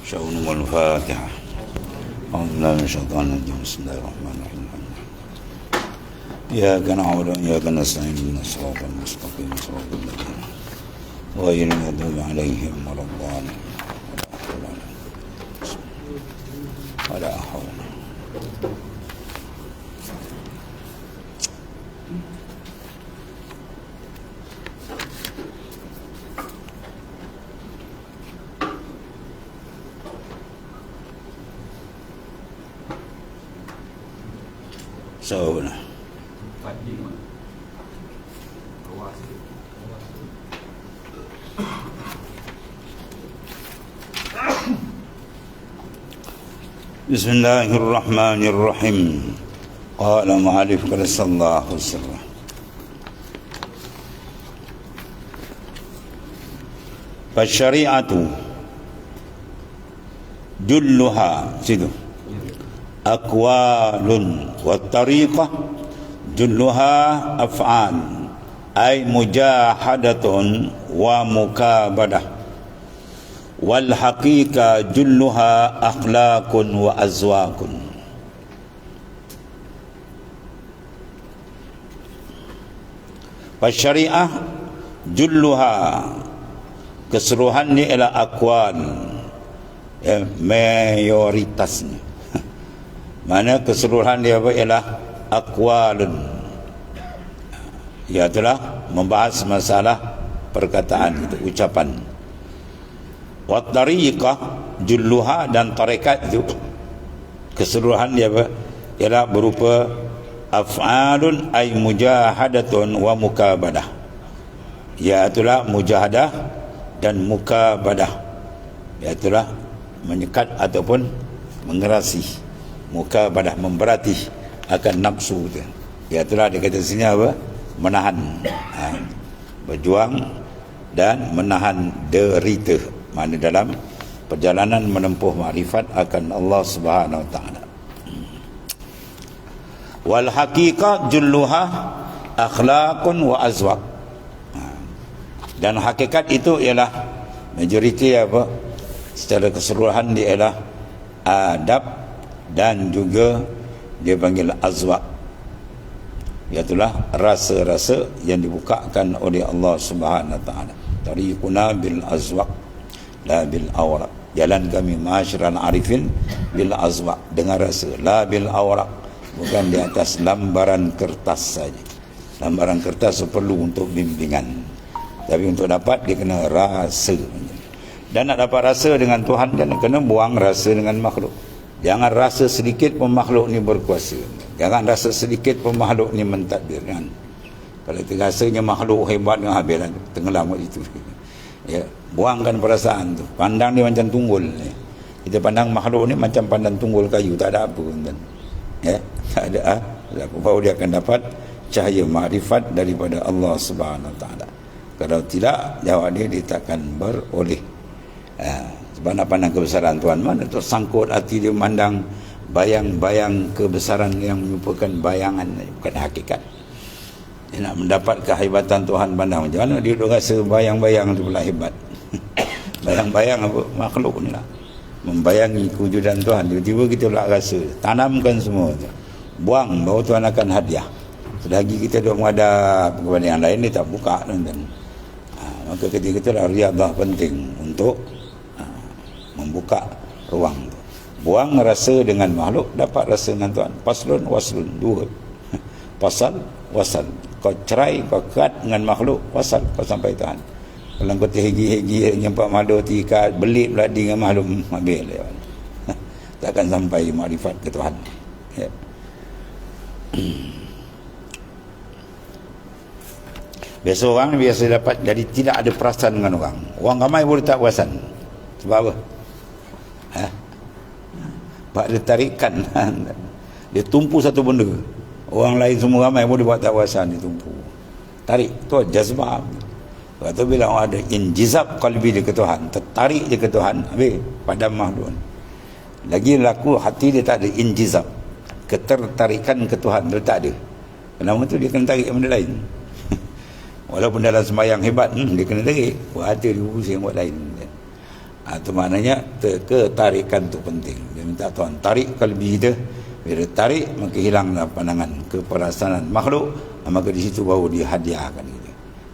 شأن الفاتحة. أعوذ بالله من الشيطان الرجيم. بسم الله الرحمن الرحيم. إياك نعبد وإياك نستعين اهدنا الصراط المستقيم صراط الذين غير المغضوب عليهم ولا الضالين ولا حول. So, Bismillahirrahmanirrahim. Qala mu'alif qadasallahu sirrah. Fasyari'atu julluha situ aqwalun wa tariqah julluha af'al ay mujahadatun wa mukabadah wal haqiqa julluha akhlaqun wa azwaqun. Fasyari'ah julluha keseluruhannya ialah aqwal, mayoritasnya. Mana keseluruhan dia apa ialah aqwalun, ialah membahas masalah perkataan itu, ucapan. Wa tariqah julluha, dan tarekat itu keseluruhan dia apa ialah berupa af'alun ay mujahadatun wa mukabadah, ialah mujahadah dan mukabadah, ialah menyekat ataupun mengerasi. Mukabadah memberati akan nafsu tu. Ialah dia kata sini apa? Menahan, berjuang dan menahan derita. Mana dalam perjalanan menempuh makrifat akan Allah Subhanahu Wa Taala. Wal haqiqah julluha akhlaqun wa azwaq. Dan hakikat itu ialah majoriti apa? Secara keseluruhan dia ialah adab dan juga dia panggil azwaq, iaitulah rasa-rasa yang dibukakan oleh Allah Subhanahu Wa Taala. Tariquna bil azwaq la bil awraq, jalan kami ma'asyiral arifin bil azwaq, dengan rasa, la bil awraq, bukan di atas lambaran kertas saja. Lambaran kertas perlu untuk bimbingan, tapi untuk dapat dia kena rasa. Dan nak dapat rasa dengan Tuhan kan kena buang rasa dengan makhluk. Jangan rasa sedikit pun makhluk ni berkuasa. Jangan rasa sedikit pun makhluk ni mentadbirkan. Kalau terasanya makhluk hebat dengan habis tenggelam itu. Ya, buangkan perasaan tu. Pandang dia macam tunggul ni. Kita pandang makhluk ni macam pandang tunggul kayu, tak ada apa pun. Ya, tak ada apa. Baru dia akan dapat cahaya makrifat daripada Allah Subhanahu Wa Taala. Kalau tidak, jawab dia takkan beroleh. Sebab nak pandang kebesaran Tuhan, mana tersangkut hati dia memandang bayang-bayang kebesaran yang merupakan bayangan, bukan hakikat. Dia nak mendapat kehebatan Tuhan, pandang macam mana dia rasa bayang-bayang itu pula hebat. Bayang-bayang apa? Makhluk ni lah membayangi kewujudan Tuhan. Tiba-tiba kita pula rasa, tanamkan semua tu, buang, bahawa Tuhan akan hadiah. Selagi kita duk menghadap kepada yang lain, dia tak buka, tuan-tuan. Maka ketika itulah riadah penting untuk membuka ruang tu. Buang rasa dengan makhluk, dapat rasa dengan Tuhan. Paslun waslun, dua. Pasal wasal, kau cerai, kau kat dengan makhluk, wasal, kau sampai Tuhan. Kalau kau terhegi-hegi nyempak makhluk, tika belit pula dengan makhluk, habis lah. Takkan sampai makrifat ke Tuhan. Ya. Biasa orang biasa dapat jadi tidak ada perasaan dengan orang. Orang ramai boleh tak perasan. Sebab apa? Sebab dia tarikan. Dia tumpu satu benda. Orang lain semua ramai boleh buat tak perasan, dia tumpu. Tarik tu jazbah. Sebab tu bila orang ada injizab qalbi dia ke Tuhan, tertarik dia ke Tuhan, habis padam makhluk. Lagi laku hati dia tak ada injizab, ketertarikan ke Tuhan dia tak ada. Kenapa tu dia kena tarik benda lain. Walaupun dalam sembahyang hebat, dia kena tarik. Buat hati dia pusing buat lain. Itu maknanya ketarikan tu penting. Dia minta Tuhan tarik kalbi kita. Bila tarik maka hilanglah pandangan keperasaan makhluk, maka di situ baru dihadiahkan kita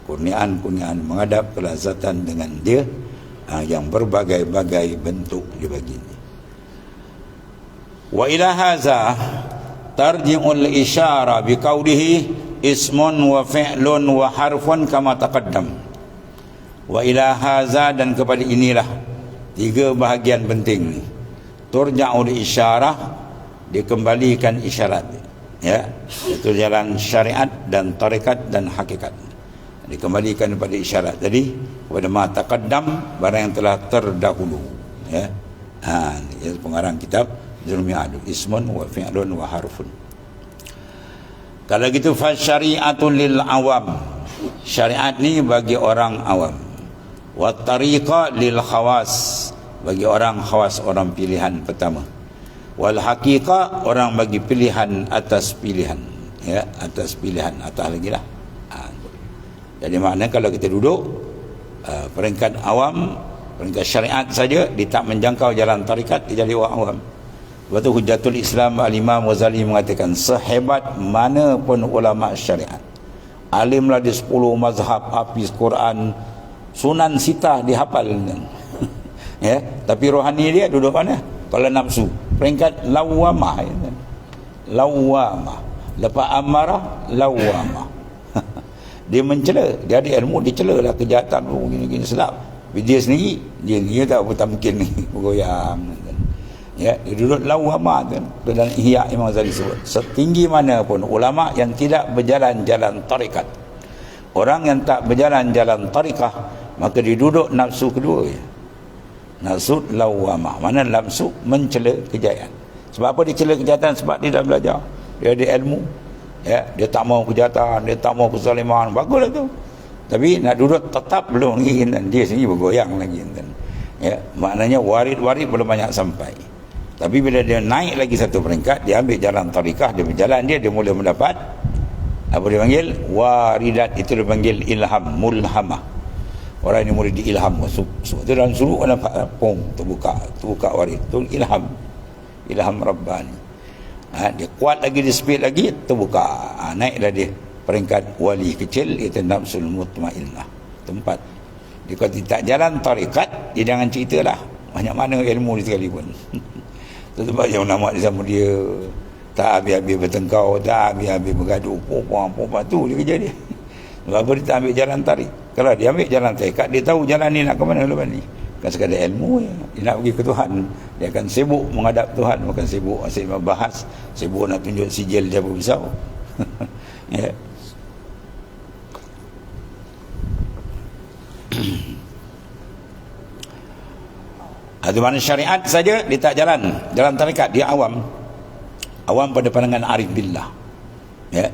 kurniaan menghadap kelazatan dengan dia yang berbagai-bagai bentuk dibaginya. Wa ila hadza tarji'ul isyara biqaulihi ismun wa fi'lun wa harfun kama taqaddam. Wa ila hadza, dan kepada inilah tiga bahagian penting ni. Turja'ul isyarah, dikembalikan isyarat, ya, itu jalan syariat dan tarekat dan hakikat, dikembalikan kepada isyarat tadi, kepada ma taqaddam, barang yang telah terdahulu, ya. Ini pengarang kitab Zulmi Adul, ismun wa fi'lun wa harfun. Kalau gitu fa syari'atun lil awam, syariat ni bagi orang awam, wa tariqa lil khawas, bagi orang khawas, orang pilihan pertama, wal haqiqah, orang bagi pilihan atas pilihan, ya, atas pilihan atas lagi lah. Jadi maknanya kalau kita duduk peringkat awam, peringkat syariat saja, dia tak menjangkau jalan tarikat, dia jadi orang awam. Sebab tu Hujjatul Islam Al-Imam Ghazali mengatakan, sehebat mana pun ulama syariat, alimlah di 10 mazhab, hafiz Quran, Sunan Sitah dihafal ya, tapi rohani dia duduk mana? Kalau nafsu, peringkat lawamah, lawamah, lepas amarah, lawamah. Dia mencela, dia ada ilmu, dia cela lah kejahatan gini-gini sedap. Tapi dia sendiri, dia tak mungkin ni bergoyang. Ya, dia duduk lawamah tu. Dalam Ihya Imam Ghazali sebut, setinggi mana pun ulama yang tidak berjalan jalan tarikat, orang yang tak berjalan jalan tarikah, maka dia duduk nafsu kedua, ya. Nafsu lawamah, mana nafsu mencela kejayaan. Sebab apa dia cela kejahatan? Sebab dia dah belajar, dia ada ilmu, ya, dia tak mau kejahatan, dia tak mau kezaliman, baguslah tu. Tapi nak duduk tetap belum lagi, dan dia sendiri bergoyang lagi, ya, maknanya warid-warid belum banyak sampai. Tapi bila dia naik lagi satu peringkat, dia ambil jalan tarikah, dia berjalan, dia mula mendapat apa dia panggil? Waridat. Itu dia panggil ilham, mulhamah. Orang ini mula diilham. Itu dalam suruh nampak pom, terbuka warid. Itu ilham Rabbani. Dia kuat lagi, dia speed lagi, terbuka. Naiklah dia peringkat wali kecil, itu nafsul mutmainnah. Tempat dia kalau tak jalan tarikat, dia jangan ceritalah banyak mana ilmu dia sekalipun. Itu sebab yang nama dia sama dia tak habis-habis bertengkar, tak habis-habis bergaduh, perempuan tu dia kerja dia. Sebab apa dia tak ambil jalan tarik? Kalau dia ambil jalan tarikat, dia tahu jalan ni nak ke mana lepas ni. Bukan sekadar ilmu, ya. Dia nak pergi ke Tuhan, dia akan sibuk menghadap Tuhan, bukan sibuk asyik membahas, sibuk nak tunjuk sijil dia berbesar. Ya. Itu mana syariat saja dia tak jalan tarikat, dia awam pada pandangan arif billah, ya.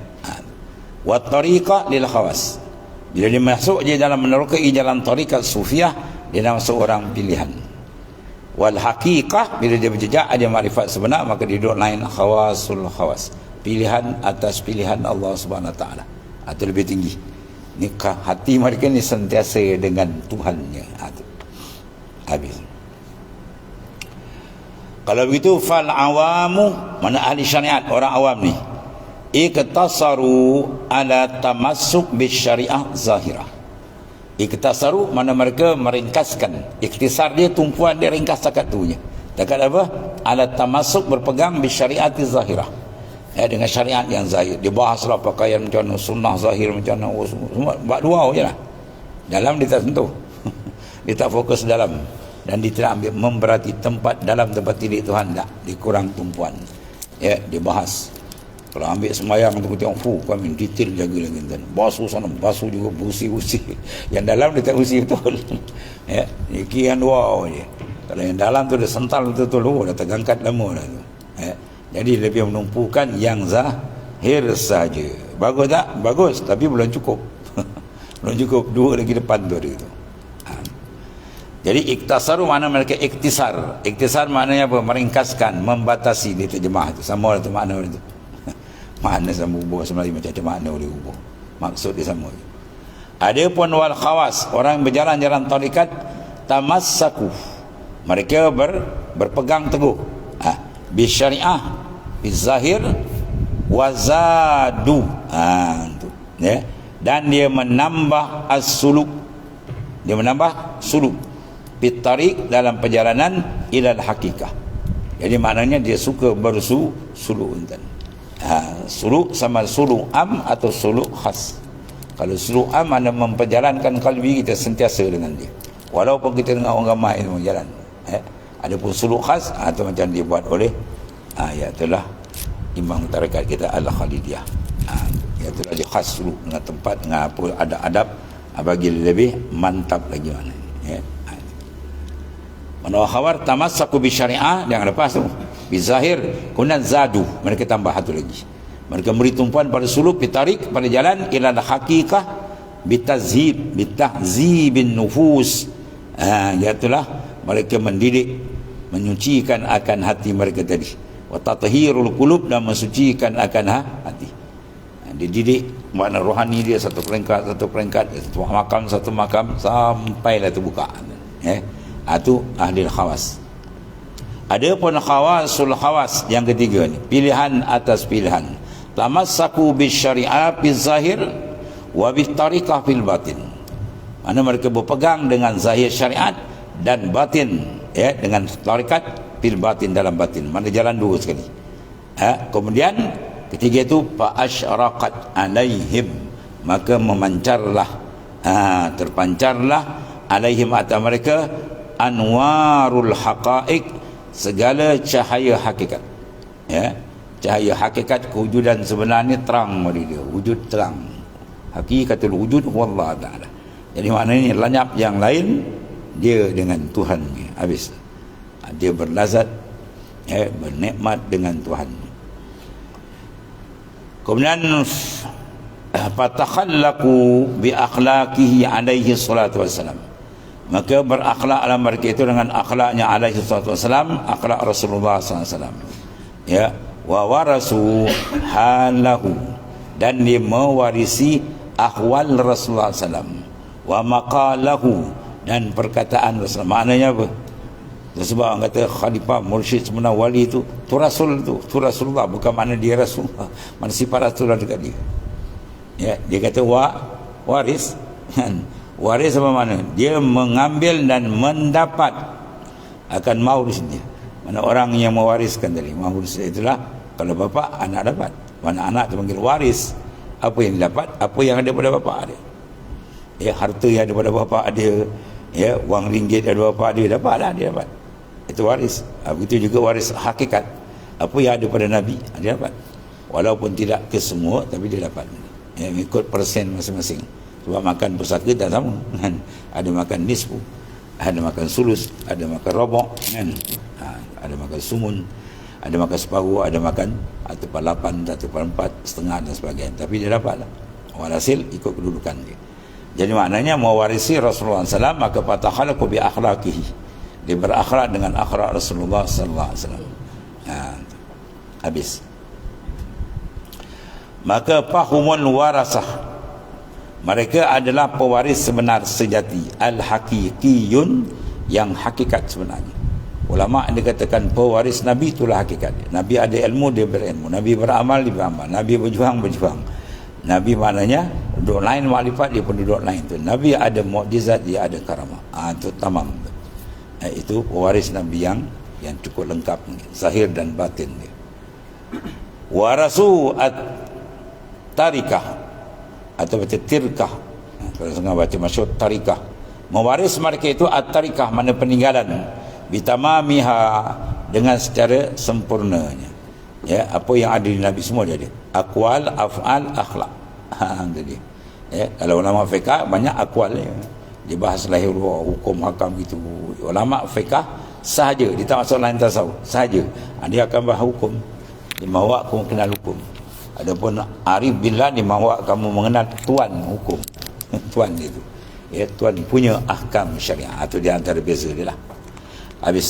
Wa tariqah lil khawas, bila dia masuk je dalam menerokai jalan tarikat sufiah, dia dah masuk orang pilihan. Wal haqiqah, bila dia berjejak ada makrifat sebenar, maka dia duduk lain khawasul khawas, pilihan atas pilihan Allah Subhanahu Wa Taala, atau lebih tinggi. Nikah hati mereka ni sentiasa dengan Tuhannya. Habis. Kalau begitu, fal awamu, mana ahli syariat, orang awam ni, iktasaru ala tamassuk bis syariah zahirah. Iktasaru, mana mereka meringkaskan, iktisar dia, tumpuan dia ringkas takat tu je. Takat apa? Ala tamassuk, berpegang bis syariat zahirah, ya, dengan syariat yang zahir. Dia bahaslah pakaian macam mana, sunnah zahir macam mana, semua bak dua je lah. Dalam dia tak sentuh. Dia tak fokus dalam, dan dia tidak ambil memberati tempat dalam tempat tilik Tuhan, tak, dia kurang tumpuan, ya. Dia bahas, kalau ambil sembahyang tu tengok, kami detail jaga lagi, kan, basuh sana, basuh juga, busi yang dalam dia tak busi betul. Ya, kian wow je. Kalau yang dalam tu dia sental betul-betul, dah tergangkat lama dah tu, ya. Jadi lebih menumpukan yang zahir saja. Bagus tak? Bagus, tapi belum cukup. Belum cukup, dua lagi depan tu dia tu. Jadi iktasaru makna mereka iktisar. Iktisar maknanya apa? Meringkaskan, membatasi. Dia terjemah tu, sama lah tu makna dia tu. Makna sama ubah sebenarnya macam makna dia ubah. Maksud dia sama. Ada pun wal khawas, orang berjalan-jalan tarikat, tamassaku, mereka berpegang teguh bisyariah bizahir wazadu ya, dan dia menambah as-suluk, dia menambah suluk bitariq, dalam perjalanan ilal hakikah. Jadi maknanya dia suka suluk enten. Suluk sama suluk am atau suluk khas. Kalau suluk am anda memperjalankan kalbi kita sentiasa dengan dia, walaupun kita dengan orang ramai itu berjalan. Adapun suluk khas atau macam dibuat oleh iaitu imam tarekat kita Al-Khalidiyah. Iaitu dia khas suluk dengan tempat, dengan apa adab-adab bagi lebih mantap lagi mana ya. Mana khawar tamassaku bi syariah, yang lepas tu bizahir kemudian zadu, mereka tambah satu lagi, mereka beri tumpuan pada suluk bitarik, pada jalan ilal hakikah bitahzibin nufus. Iatulah mereka mendidik, menyucikan akan hati mereka tadi, wa tathhirul qulub, dan mensucikan akan hati. Dididik makna rohani dia satu peringkat, satu makam sampailah terbuka itu ahli khawas. Ada pun khawasul khawas yang ketiga ni, pilihan atas pilihan. Tamassaku bisyariah fil zahir wa bitariqah fil batin. Mana mereka berpegang dengan zahir syariat dan batin ya, dengan tarikat fil batin, dalam batin. Mana jalan dua sekali. Kemudian ketiga itu fa asyraqat alaihim, maka memancarlah terpancarlah alaihim atas mereka anwarul haqaiq, segala cahaya hakikat ya, cahaya hakikat kewujudan sebenarnya terang bagi dia, wujud terang, hakikatul wujud wallah ta'ala. Jadi maknanya lenyap yang lain, dia dengan Tuhan habis, dia berlazat bernikmat dengan Tuhan. Kemudian fatakhallaku bi akhlaqihi alaihi salatu wassalam, maka berakhlaklah mereka itu dengan akhlaknya alaihi salatu wassalam, akhlak Rasulullah SAW ya. Wa warasu halahu, dan dia mewarisi ahwal Rasulullah SAW, wa maqalahu, dan perkataan Rasulullah. Maknanya apa? Sebab orang kata khalifah mursyid sebenar wali itu Rasul, itu Rasulullah, bukan makna dia Rasulullah, mana sifat Rasulullah dekat dia ya. Dia kata waris waris apa mana? Dia mengambil dan mendapat akan maurus dia. Mana orang yang mewariskan tadi, maurus itulah kalau bapa anak dapat, mana anak itu panggil waris. Apa yang dapat, apa yang ada pada bapa dia ya, harta yang ada pada bapa dia ya, wang ringgit ada bapa dia, dapatlah dia dapat, itu waris. Begitu juga waris hakikat, apa yang ada pada Nabi dia dapat, walaupun tidak ke semua tapi dia dapat ya, mengikut persen masing-masing. Sebab makan pusaka tak sama kan? Ada makan nisfu, ada makan sulus, ada makan robok kan? Ada makan sumun, ada makan separuh, ada makan 1/8, 1/4, setengah dan sebagainya. Tapi dia dapat lah, walhasil ikut kedudukan dia. Jadi maknanya mewarisi Rasulullah SAW, maka fatakhallaku bi akhlaqihi, dia berakhlak dengan akhlak Rasulullah SAW. Habis. Maka fahumul warasah, mereka adalah pewaris sebenar sejati, al-haqiqiyun, yang hakikat sebenarnya. Ulama dia katakan pewaris Nabi itulah hakikat. Nabi ada ilmu, dia berilmu. Nabi beramal, dia beramal. Nabi berjuang. Nabi maknanya duduk lain makrifat, dia pun duduk lain tu. Nabi ada mukjizat, dia ada karamah. Itu tamam. Itu pewaris Nabi yang cukup lengkap, zahir dan batin dia. Warasu at-tarikah atau baca tirkah, kalau setengah baca masyhur tarikah, mewaris mereka itu at-tarikah, mana peninggalan, bitamamiha, dengan secara sempurnanya ya. Apa yang ada di Nabi semua dia ada, aqwal, af'al, akhlak. Jadi ya, kalau ulama fiqh banyak aqwal ya, dia bahas lahir hukum hakam gitu. Ulama fiqh sahaja, dia tak masuk lain tasawuf sahaja, dia akan bahas hukum, dia mahu kamu kenal hukum. Adapun arif billah, dia mahu kamu mengenal tuan hukum tuan itu ya, tuan punya ahkam syariah. Itu di antara beza dia lah. Habis.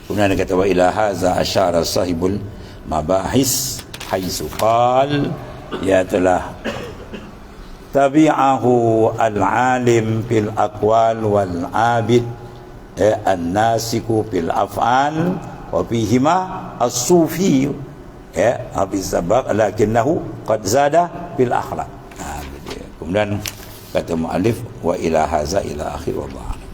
Kemudian dia kata wa ila haza asyara sahibul mabahis haisu qal, ya telah tabi'ahu al-alim fil aqwal wal abid an-nasiku bil af'al wa fihima as-sufi habis sabab lakinnahu qad zada bil akhlaq. Kemudian kata muallif wa ila haza ila akhir wa ba'd.